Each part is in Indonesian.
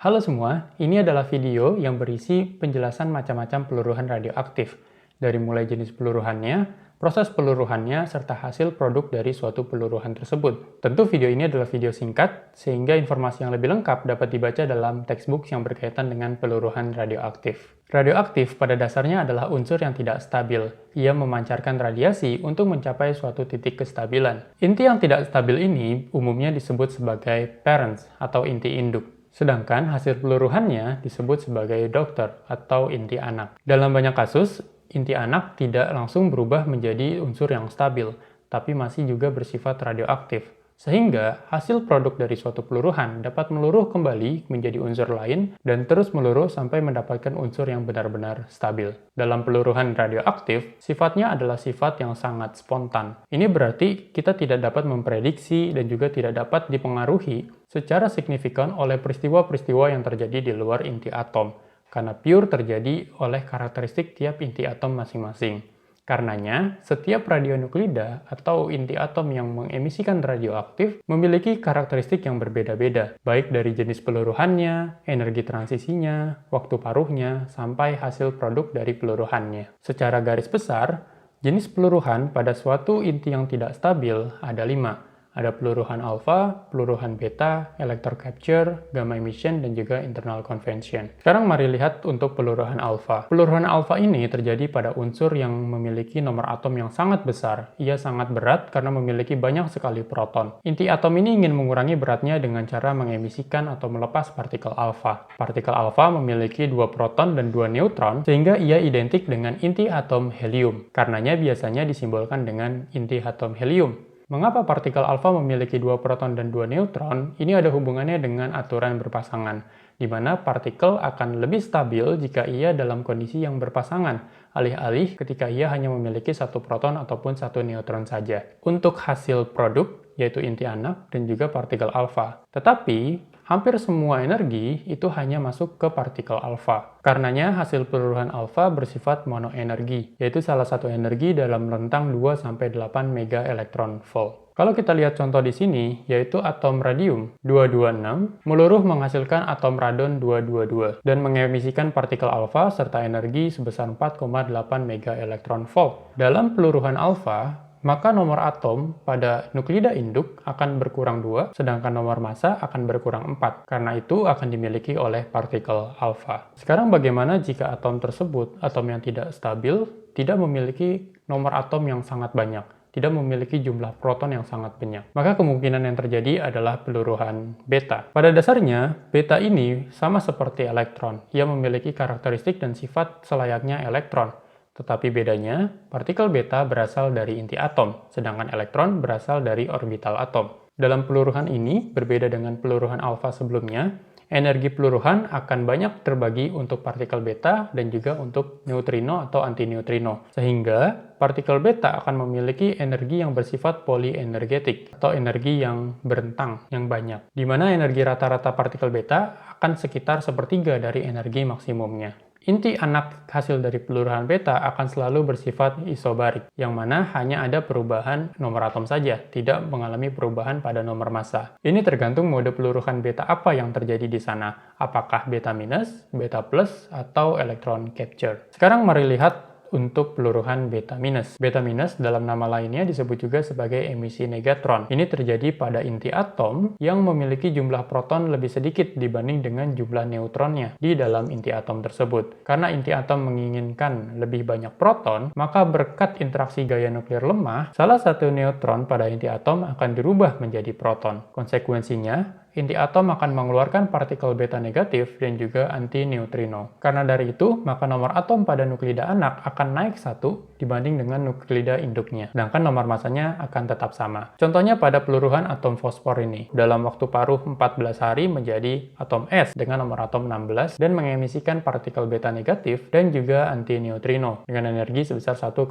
Halo semua, ini adalah video yang berisi penjelasan macam-macam peluruhan radioaktif, dari mulai jenis peluruhannya, proses peluruhannya, serta hasil produk dari suatu peluruhan tersebut. Tentu video ini adalah video singkat, sehingga informasi yang lebih lengkap dapat dibaca dalam textbook yang berkaitan dengan peluruhan radioaktif. Radioaktif pada dasarnya adalah unsur yang tidak stabil. Ia memancarkan radiasi untuk mencapai suatu titik kestabilan. Inti yang tidak stabil ini umumnya disebut sebagai parents atau inti induk. Sedangkan hasil peluruhannya disebut sebagai daughter atau inti anak. Dalam banyak kasus, inti anak tidak langsung berubah menjadi unsur yang stabil, tapi masih juga bersifat radioaktif. Sehingga hasil produk dari suatu peluruhan dapat meluruh kembali menjadi unsur lain dan terus meluruh sampai mendapatkan unsur yang benar-benar stabil. Dalam peluruhan radioaktif, sifatnya adalah sifat yang sangat spontan. Ini berarti kita tidak dapat memprediksi dan juga tidak dapat dipengaruhi secara signifikan oleh peristiwa-peristiwa yang terjadi di luar inti atom, karena pure terjadi oleh karakteristik tiap inti atom masing-masing. Karenanya, setiap radionuklida atau inti atom yang mengemisikan radioaktif memiliki karakteristik yang berbeda-beda, baik dari jenis peluruhannya, energi transisinya, waktu paruhnya, sampai hasil produk dari peluruhannya. Secara garis besar, jenis peluruhan pada suatu inti yang tidak stabil ada 5. Ada peluruhan alfa, peluruhan beta, electron capture, gamma emission, dan juga internal convection. Sekarang mari lihat untuk peluruhan alfa. Peluruhan alfa ini terjadi pada unsur yang memiliki nomor atom yang sangat besar. Ia sangat berat karena memiliki banyak sekali proton. Inti atom ini ingin mengurangi beratnya dengan cara mengemisikan atau melepas partikel alfa. Partikel alfa memiliki 2 proton dan 2 neutron, sehingga ia identik dengan inti atom helium. Karenanya biasanya disimbolkan dengan inti atom helium. Mengapa partikel alfa memiliki 2 proton dan 2 neutron? Ini ada hubungannya dengan aturan berpasangan, di mana partikel akan lebih stabil jika ia dalam kondisi yang berpasangan, alih-alih ketika ia hanya memiliki 1 proton ataupun 1 neutron saja. Untuk hasil produk, yaitu inti anak dan juga partikel alfa. Tetapi, hampir semua energi itu hanya masuk ke partikel alfa. Karenanya, hasil peluruhan alfa bersifat monoenergi, yaitu salah satu energi dalam rentang 2-8 MeV. Kalau kita lihat contoh di sini, yaitu atom radium 226 meluruh menghasilkan atom radon 222 dan mengemisikan partikel alfa serta energi sebesar 4,8 MeV. Dalam peluruhan alfa, maka nomor atom pada nuklida induk akan berkurang 2, sedangkan nomor massa akan berkurang 4. Karena itu akan dimiliki oleh partikel alfa. Sekarang bagaimana jika atom tersebut, atom yang tidak stabil, tidak memiliki nomor atom yang sangat banyak, tidak memiliki jumlah proton yang sangat banyak? Maka kemungkinan yang terjadi adalah peluruhan beta. Pada dasarnya, beta ini sama seperti elektron. Ia memiliki karakteristik dan sifat selayaknya elektron. Tetapi bedanya, partikel beta berasal dari inti atom, sedangkan elektron berasal dari orbital atom. Dalam peluruhan ini, berbeda dengan peluruhan alfa sebelumnya, energi peluruhan akan banyak terbagi untuk partikel beta dan juga untuk neutrino atau antineutrino. Sehingga, partikel beta akan memiliki energi yang bersifat polienergetik atau energi yang berentang, yang banyak. Di mana energi rata-rata partikel beta akan sekitar sepertiga dari energi maksimumnya. Inti anak hasil dari peluruhan beta akan selalu bersifat isobarik, yang mana hanya ada perubahan nomor atom saja, tidak mengalami perubahan pada nomor massa. Ini tergantung mode peluruhan beta apa yang terjadi di sana, apakah beta minus, beta plus, atau electron capture. Sekarang mari lihat untuk peluruhan beta minus. Beta minus dalam nama lainnya disebut juga sebagai emisi negatron. Ini terjadi pada inti atom yang memiliki jumlah proton lebih sedikit dibanding dengan jumlah neutronnya di dalam inti atom tersebut. Karena inti atom menginginkan lebih banyak proton, maka berkat interaksi gaya nuklir lemah, salah satu neutron pada inti atom akan dirubah menjadi proton. Konsekuensinya, inti atom akan mengeluarkan partikel beta negatif dan juga antineutrino. Karena dari itu, maka nomor atom pada nuklida anak akan naik 1 dibanding dengan nuklida induknya. Sedangkan nomor massanya akan tetap sama. Contohnya pada peluruhan atom fosfor ini. Dalam waktu paruh 14 hari menjadi atom S dengan nomor atom 16 dan mengemisikan partikel beta negatif dan juga antineutrino dengan energi sebesar 1,7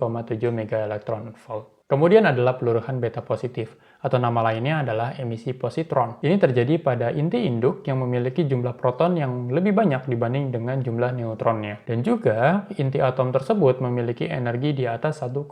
MeV. Kemudian adalah peluruhan beta positif, atau nama lainnya adalah emisi positron. Ini terjadi pada inti induk yang memiliki jumlah proton yang lebih banyak dibanding dengan jumlah neutronnya. Dan juga, inti atom tersebut memiliki energi di atas 1,0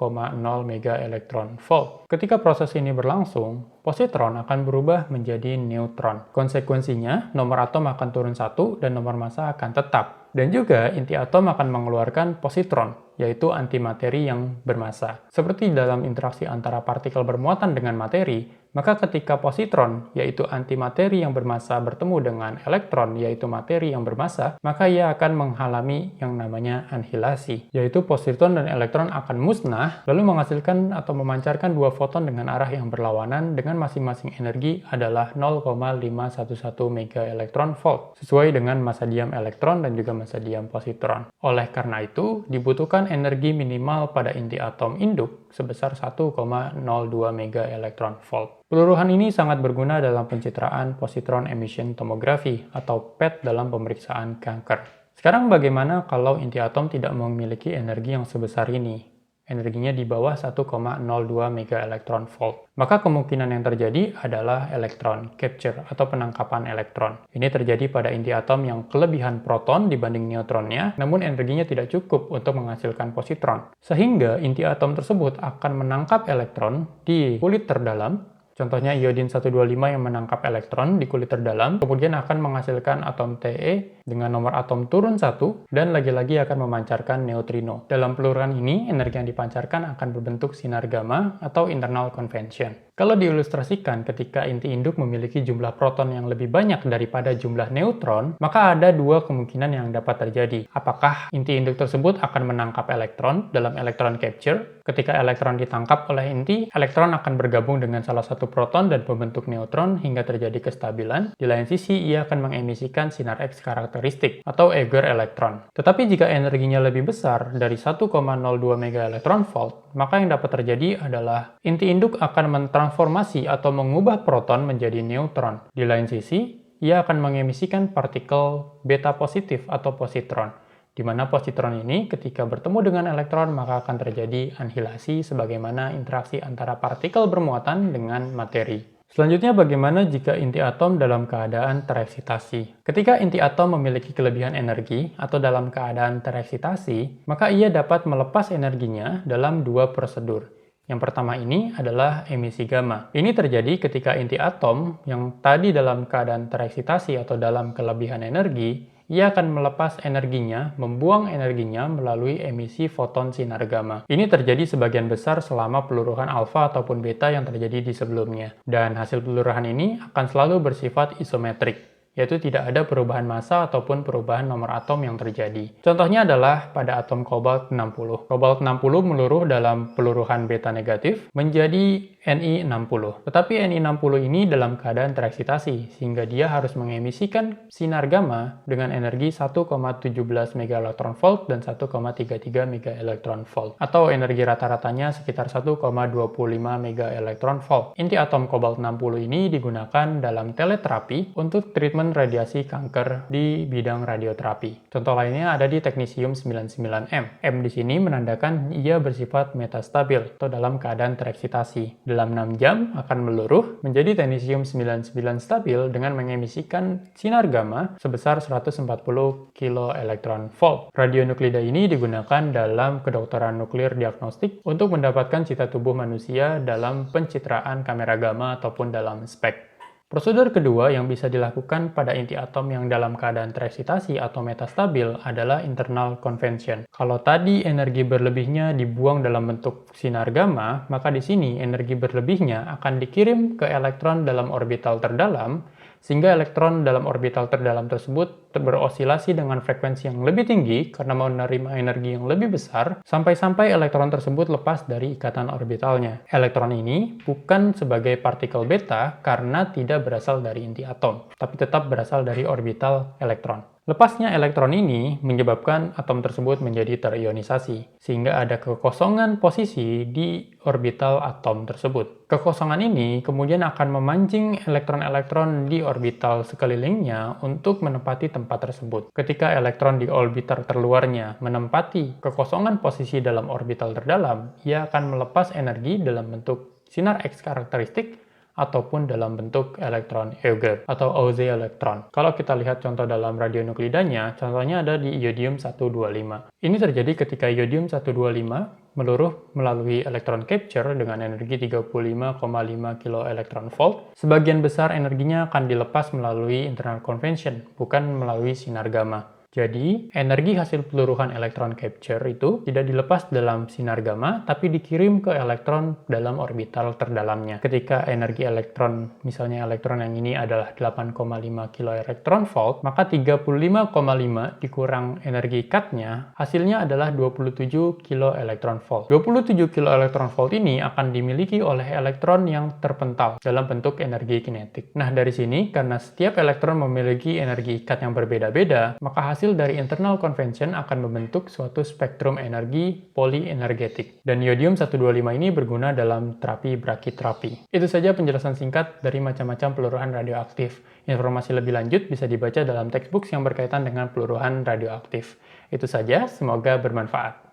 MeV. Ketika proses ini berlangsung, positron akan berubah menjadi neutron. Konsekuensinya, nomor atom akan turun 1 dan nomor massa akan tetap. Dan juga inti atom akan mengeluarkan positron, yaitu antimateri yang bermassa. Seperti dalam interaksi antara partikel bermuatan dengan materi, maka ketika positron, yaitu antimateri yang bermassa bertemu dengan elektron, yaitu materi yang bermassa, maka ia akan mengalami yang namanya anihilasi, yaitu positron dan elektron akan musnah, lalu menghasilkan atau memancarkan dua foton dengan arah yang berlawanan dengan masing-masing energi adalah 0,511 MeV, sesuai dengan massa diam elektron dan juga massa diam positron. Oleh karena itu, dibutuhkan energi minimal pada inti atom induk sebesar 1,02 MeV. Peluruhan ini sangat berguna dalam pencitraan positron emission tomography atau PET dalam pemeriksaan kanker. Sekarang bagaimana kalau inti atom tidak memiliki energi yang sebesar ini? Energinya di bawah 1,02 MeV. Maka kemungkinan yang terjadi adalah electron capture atau penangkapan elektron. Ini terjadi pada inti atom yang kelebihan proton dibanding neutronnya, namun energinya tidak cukup untuk menghasilkan positron. Sehingga inti atom tersebut akan menangkap elektron di kulit terdalam. Contohnya iodin 125 yang menangkap elektron di kulit terdalam, kemudian akan menghasilkan atom Te dengan nomor atom turun 1, dan lagi-lagi akan memancarkan neutrino. Dalam peluruhan ini, energi yang dipancarkan akan berbentuk sinar gamma atau internal convection. Kalau diilustrasikan ketika inti induk memiliki jumlah proton yang lebih banyak daripada jumlah neutron, maka ada dua kemungkinan yang dapat terjadi. Apakah inti induk tersebut akan menangkap elektron dalam electron capture? Ketika elektron ditangkap oleh inti, elektron akan bergabung dengan salah satu proton dan membentuk neutron hingga terjadi kestabilan. Di lain sisi, ia akan mengemisikan sinar X karakteristik atau Auger elektron. Tetapi jika energinya lebih besar dari 1,02 MeV, maka yang dapat terjadi adalah inti induk akan mentransformasi atau mengubah proton menjadi neutron. Di lain sisi, ia akan mengemisikan partikel beta positif atau positron, di mana positron ini ketika bertemu dengan elektron maka akan terjadi anihilasi sebagaimana interaksi antara partikel bermuatan dengan materi. Selanjutnya, bagaimana jika inti atom dalam keadaan tereksitasi? Ketika inti atom memiliki kelebihan energi atau dalam keadaan tereksitasi, maka ia dapat melepas energinya dalam dua prosedur. Yang pertama ini adalah emisi gamma. Ini terjadi ketika inti atom yang tadi dalam keadaan tereksitasi atau dalam kelebihan energi, ia akan melepas energinya, membuang energinya melalui emisi foton sinar gamma. Ini terjadi sebagian besar selama peluruhan alfa ataupun beta yang terjadi di sebelumnya. Dan hasil peluruhan ini akan selalu bersifat isometrik, yaitu tidak ada perubahan massa ataupun perubahan nomor atom yang terjadi. Contohnya adalah pada atom kobalt 60. Kobalt 60 meluruh dalam peluruhan beta negatif menjadi Ni60. Tetapi Ni60 ini dalam keadaan tereksitasi, sehingga dia harus mengemisikan sinar gamma dengan energi 1,17 MeV dan 1,33 MeV, atau energi rata-ratanya sekitar 1,25 MeV. Inti atom kobalt 60 ini digunakan dalam teleterapi untuk treatment radiasi kanker di bidang radioterapi. Contoh lainnya ada di teknisium 99M. M di sini menandakan ia bersifat metastabil atau dalam keadaan tereksitasi. Dalam 6 jam akan meluruh menjadi teknisium 99 stabil dengan mengemisikan sinar gamma sebesar 140 kV. Radionuklida ini digunakan dalam kedokteran nuklir diagnostik untuk mendapatkan cita tubuh manusia dalam pencitraan kamera gamma ataupun dalam SPECT. Prosedur kedua yang bisa dilakukan pada inti atom yang dalam keadaan tereksitasi atau metastabil adalah internal convection. Kalau tadi energi berlebihnya dibuang dalam bentuk sinar gamma, maka di sini energi berlebihnya akan dikirim ke elektron dalam orbital terdalam, sehingga elektron dalam orbital terdalam tersebut berosilasi dengan frekuensi yang lebih tinggi karena menerima energi yang lebih besar, sampai-sampai elektron tersebut lepas dari ikatan orbitalnya. Elektron ini bukan sebagai partikel beta karena tidak berasal dari inti atom, tapi tetap berasal dari orbital elektron. Lepasnya elektron ini menyebabkan atom tersebut menjadi terionisasi, sehingga ada kekosongan posisi di orbital atom tersebut. Kekosongan ini kemudian akan memancing elektron-elektron di orbital sekelilingnya untuk menempati tempat tersebut. Ketika elektron di orbital terluarnya menempati kekosongan posisi dalam orbital terdalam, ia akan melepas energi dalam bentuk sinar X karakteristik ataupun dalam bentuk elektron Auger atau Auger elektron. Kalau kita lihat contoh dalam radionuklidanya, contohnya ada di iodium 125. Ini terjadi ketika iodium 125 meluruh melalui electron capture dengan energi 35,5 keV. Sebagian besar energinya akan dilepas melalui internal convection, bukan melalui sinar gamma. Jadi, energi hasil peluruhan electron capture itu tidak dilepas dalam sinar gamma, tapi dikirim ke elektron dalam orbital terdalamnya. Ketika energi elektron, misalnya elektron yang ini adalah 8,5 keV, maka 35,5 dikurang energi cutnya, hasilnya adalah 27 keV. 27 keV ini akan dimiliki oleh elektron yang terpental dalam bentuk energi kinetik. Nah, dari sini, karena setiap elektron memiliki energi cut yang berbeda-beda, maka hasil dari internal convention akan membentuk suatu spektrum energi polienergetik. Dan yodium-125 ini berguna dalam terapi brachytherapy. Itu saja penjelasan singkat dari macam-macam peluruhan radioaktif. Informasi lebih lanjut bisa dibaca dalam textbook yang berkaitan dengan peluruhan radioaktif. Itu saja, semoga bermanfaat.